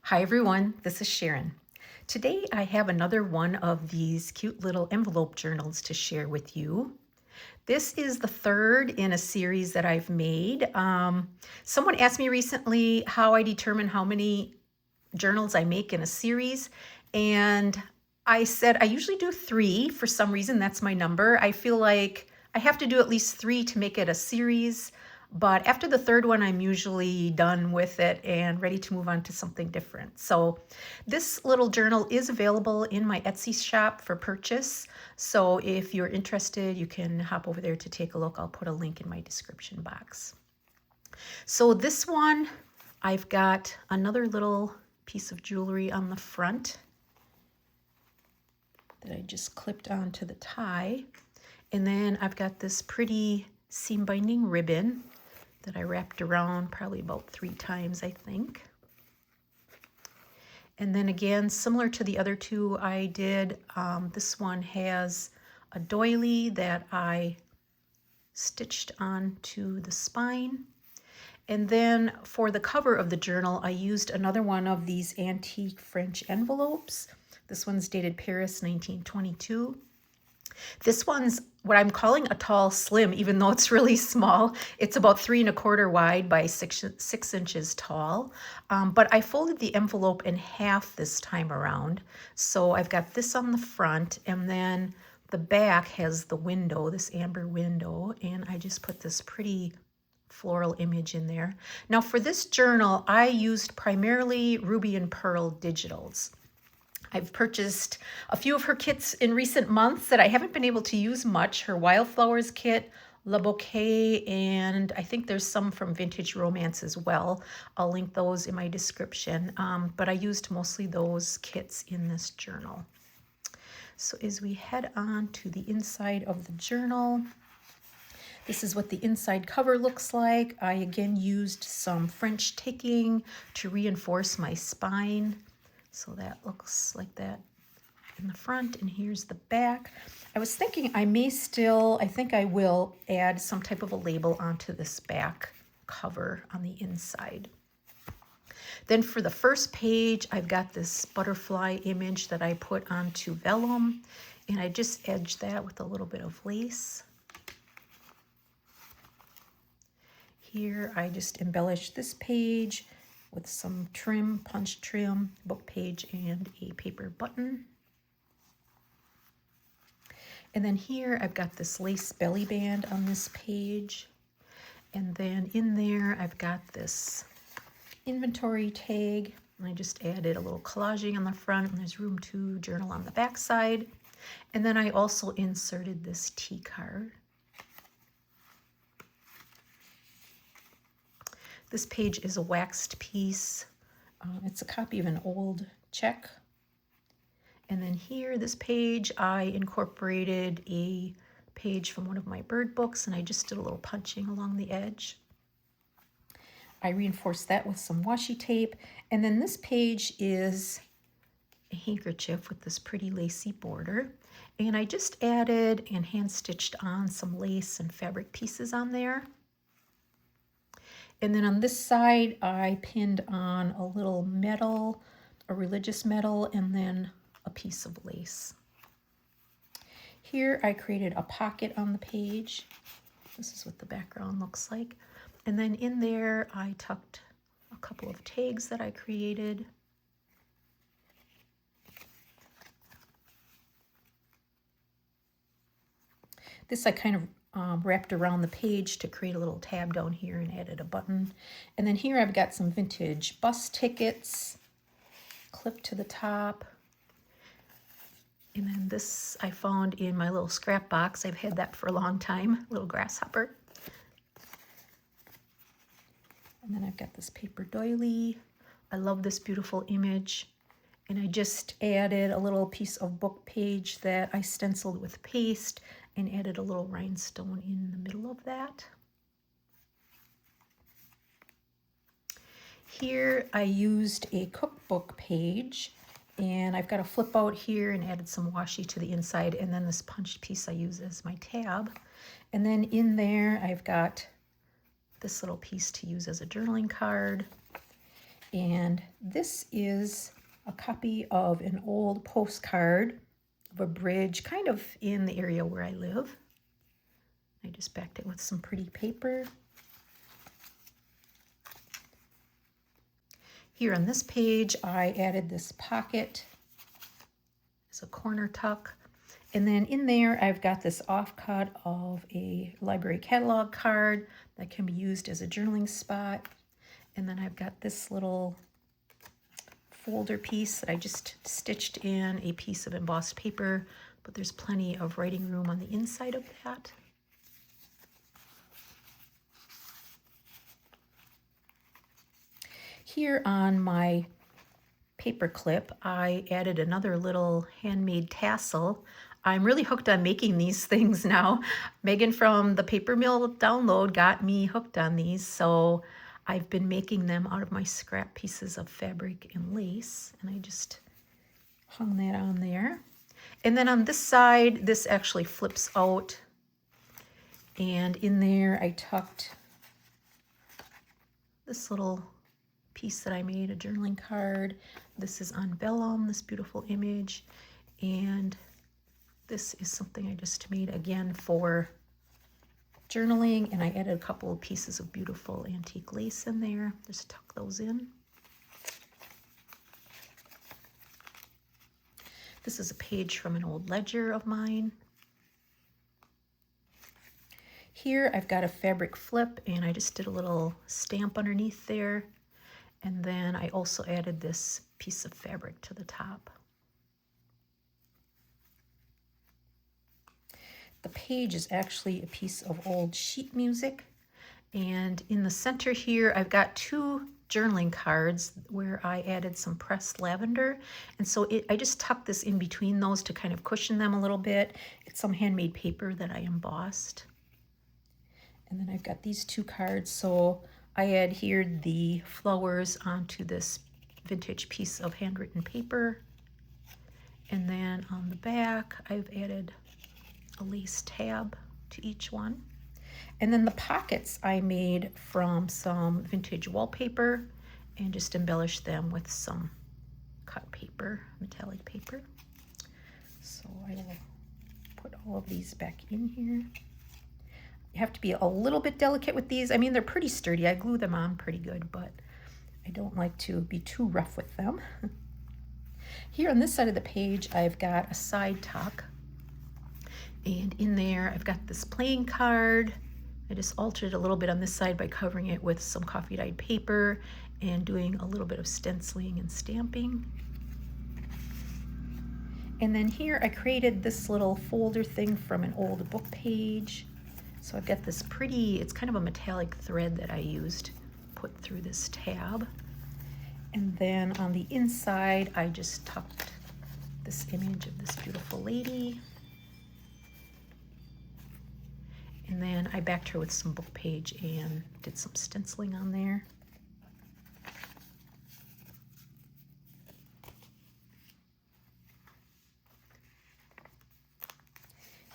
Hi everyone, this is Sharon. Today I have another one of these cute little envelope journals to share with you. This is the third in a series that I've made. Someone asked me recently how I determine how many journals I make in a series, and I said I usually do 3. For some reason, that's my number. I feel like I have to do at least 3 to make it a series, but after the third one, I'm usually done with it and ready to move on to something different. So this little journal is available in my Etsy shop for purchase. So if you're interested, you can hop over there to take a look. I'll put a link in my description box. So this one, I've got another little piece of jewelry on the front that I just clipped onto the tie. And then I've got this pretty seam binding ribbon that I wrapped around probably about 3 times, I think. And then again, similar to the other two I did, this one has a doily that I stitched onto the spine. And then for the cover of the journal, I used another one of these antique French envelopes. This one's dated Paris, 1922. This one's what I'm calling a tall slim, even though it's really small. It's about 3 1/4 wide by 6 inches tall. But I folded the envelope in half this time around. So I've got this on the front, and then the back has the window, this amber window, and I just put this pretty floral image in there. Now for this journal, I used primarily Ruby and Pearl digitals. I've purchased a few of her kits in recent months that I haven't been able to use much. Her Wildflowers kit, Le Bouquet, and I think there's some from Vintage Romance as well. I'll link those in my description, but I used mostly those kits in this journal. So as we head on to the inside of the journal, this is what the inside cover looks like. I again used some French ticking to reinforce my spine. So that looks like that in the front, and here's the back. I was thinking I think I will add some type of a label onto this back cover on the inside. Then for the first page, I've got this butterfly image that I put onto vellum, and I just edged that with a little bit of lace. Here I just embellished this page with some trim, punch trim, book page, and a paper button. And then here I've got this lace belly band on this page. And then in there I've got this inventory tag. And I just added a little collaging on the front, and there's room to journal on the back side. And then I also inserted this T card. This page is a waxed piece. It's a copy of an old check. And then here, this page, I incorporated a page from one of my bird books, and I just did a little punching along the edge. I reinforced that with some washi tape. And then this page is a handkerchief with this pretty lacy border. And I just added and hand stitched on some lace and fabric pieces on there. And then on this side, I pinned on a little medal, a religious medal, and then a piece of lace. Here I created a pocket on the page. This is what the background looks like. And then in there, I tucked a couple of tags that I created. This I kind of wrapped around the page to create a little tab down here and added a button. And then here I've got some vintage bus tickets clipped to the top. And then this I found in my little scrap box. I've had that for a long time, little grasshopper. And then I've got this paper doily. I love this beautiful image. And I just added a little piece of book page that I stenciled with paste and added a little rhinestone in the middle of that. Here I used a cookbook page, and I've got a flip out here and added some washi to the inside, and then this punched piece I use as my tab. And then in there I've got this little piece to use as a journaling card. And this is a copy of an old postcard of a bridge kind of in the area where I live. I just backed it with some pretty paper. Here on this page, I added this pocket as a corner tuck. And then in there, I've got this offcut of a library catalog card that can be used as a journaling spot. And then I've got this little folder piece that I just stitched in a piece of embossed paper, but there's plenty of writing room on the inside of that. Here on my paper clip, I added another little handmade tassel. I'm really hooked on making these things now. Megan from the Paper Mill download got me hooked on these, so I've been making them out of my scrap pieces of fabric and lace, and I just hung that on there. And then on this side, this actually flips out, and in there I tucked this little piece that I made, a journaling card. This is on vellum, this beautiful image, and this is something I just made again for journaling, and I added a couple of pieces of beautiful antique lace in there. Just tuck those in. This is a page from an old ledger of mine. Here I've got a fabric flip, and I just did a little stamp underneath there. And then I also added this piece of fabric to the top. The page is actually a piece of old sheet music. And in the center here, I've got two journaling cards where I added some pressed lavender. And so I just tucked this in between those to kind of cushion them a little bit. It's some handmade paper that I embossed. And then I've got these two cards. So I adhered the flowers onto this vintage piece of handwritten paper. And then on the back, I've added a lace tab to each one. And then the pockets I made from some vintage wallpaper and just embellished them with some cut paper, metallic paper. So I will put all of these back in here. You have to be a little bit delicate with these. I mean, they're pretty sturdy. I glue them on pretty good, but I don't like to be too rough with them. Here on this side of the page, I've got a side tuck. And in there, I've got this playing card. I just altered it a little bit on this side by covering it with some coffee dyed paper and doing a little bit of stenciling and stamping. And then here I created this little folder thing from an old book page. So I've got this pretty, it's kind of a metallic thread that I used, put through this tab. And then on the inside, I just tucked this image of this beautiful lady. And then I backed her with some book page and did some stenciling on there.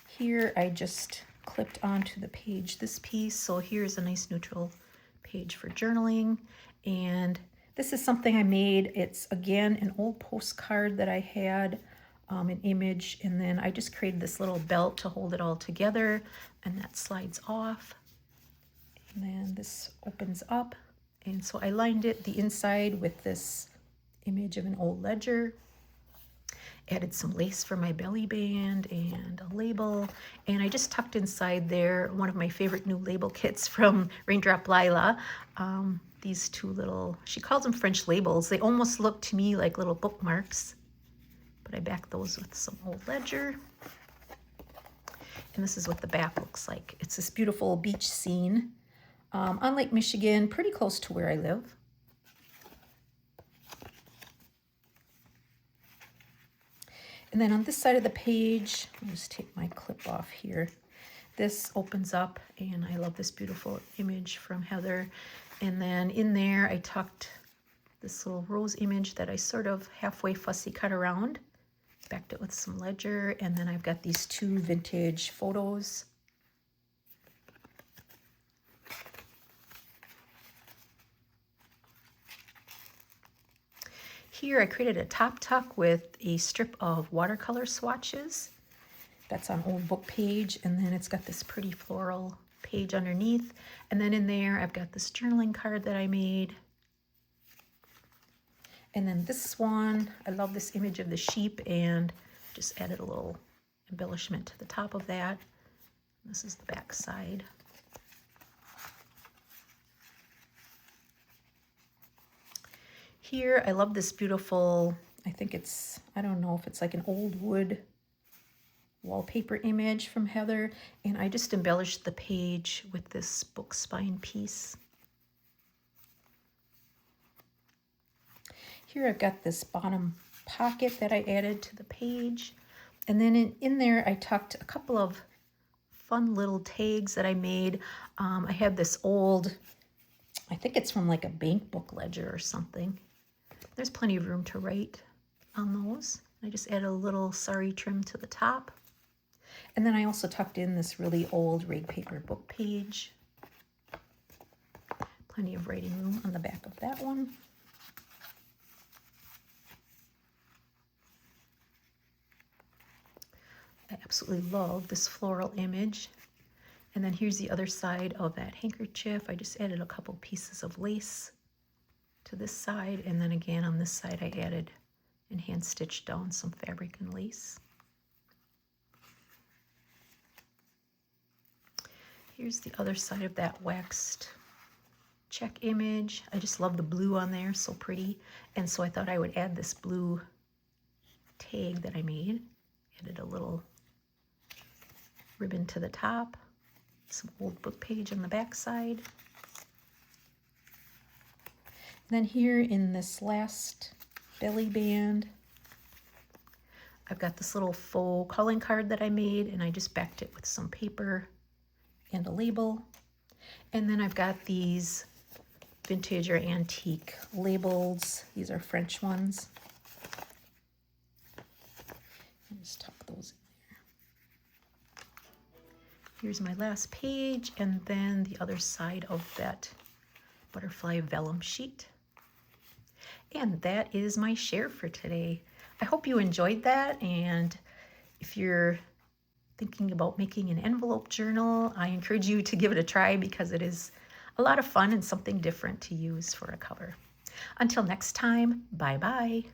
Here I just clipped onto the page this piece. So here's a nice neutral page for journaling. And this is something I made. It's again an old postcard that I had, an image, and then I just created this little belt to hold it all together, and that slides off. And then this opens up. And so I lined it the inside with this image of an old ledger. Added some lace for my belly band and a label, and I just tucked inside there one of my favorite new label kits from Raindrop Lila. These two little, she calls them French labels. They almost look to me like little bookmarks, but I backed those with some old ledger. And this is what the back looks like. It's this beautiful beach scene on Lake Michigan, pretty close to where I live. And then on this side of the page, I'll just take my clip off here. This opens up, and I love this beautiful image from Heather. And then in there, I tucked this little rose image that I sort of halfway fussy cut around. Backed it with some ledger, and then I've got these two vintage photos. Here I created a top tuck with a strip of watercolor swatches. That's on old book page, and then it's got this pretty floral page underneath. And then in there I've got this journaling card that I made. And then this one, I love this image of the sheep and just added a little embellishment to the top of that. This is the back side. Here, I love this beautiful, I think it's, I don't know if it's like an old wood wallpaper image from Heather, and I just embellished the page with this book spine piece. Here I've got this bottom pocket that I added to the page, and then in there I tucked a couple of fun little tags that I made. I had this old, I think it's from like a bank book ledger or something. There's plenty of room to write on those. I just added a little sari trim to the top. And then I also tucked in this really old rag paper book page. Plenty of writing room on the back of that one. I absolutely love this floral image. And then here's the other side of that handkerchief. I just added a couple pieces of lace to this side, and then again on this side I added and hand stitched down some fabric and lace. Here's the other side of that waxed check image. I just love the blue on there, so pretty. And so I thought I would add this blue tag that I made. Added a little ribbon to the top, some old book page on the back side. Then here in this last belly band, I've got this little faux calling card that I made, and I just backed it with some paper and a label. And then I've got these vintage or antique labels. These are French ones. I'll just tuck those in there. Here's my last page, and then the other side of that butterfly vellum sheet. And that is my share for today. I hope you enjoyed that, and if you're thinking about making an envelope journal, I encourage you to give it a try because it is a lot of fun and something different to use for a cover. Until next time, bye-bye.